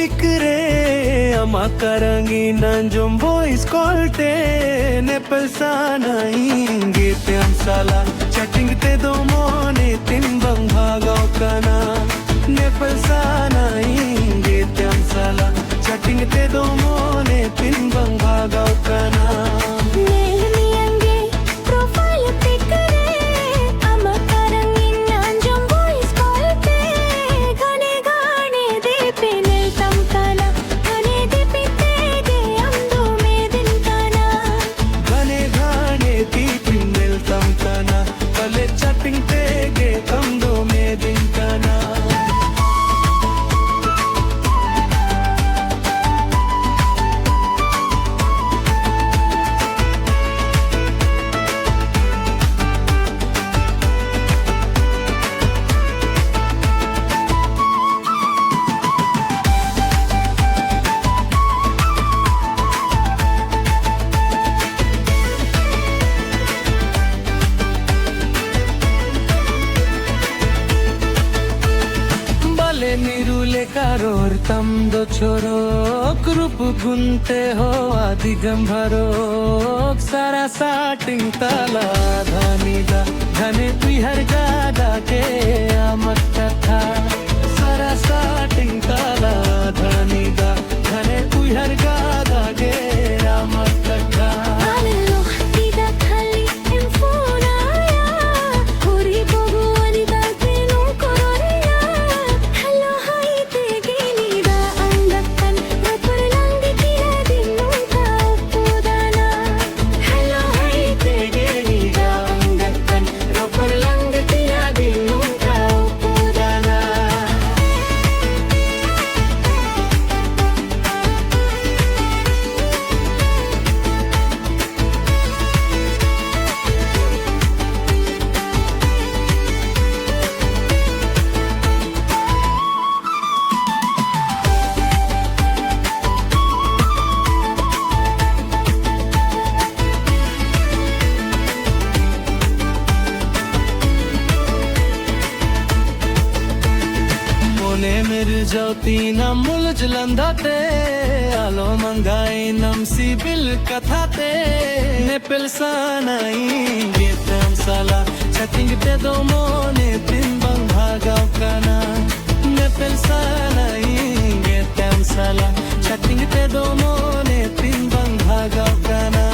pikire amakarangi nanjom voice colte nepal sana ingete amsala chatting te do mone timbang bhagaw kana nepal sana ingete amsala chatting te do mone timbang bhagaw kana निरुले कारोर तम दो छोरो group गुनते हो आदि गंभरो सारा साटिंग ताला धानी दा धने तुहर गादा के आमत कथा सारा साटिंग ताला धानी दा धने तुहर गादा के आमत कथा मेरे ज्योति नम मुलज लंदाते आलो मंगाई नम सी बिल कथाते ने पिलसानाई गेतम साला चटिंग ते दो मोने तिंबंग भागाव काना ने पिलसानाई गेतम साला चटिंग ते दो मोने तिंबंग भागाव काना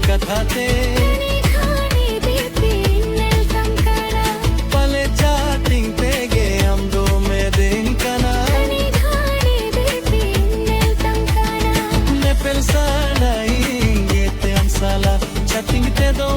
कथाते पले चाटिंग पे गे हम दो में दिन कना ने पेल साला इंगे ते हम साला चाटिंग ते दो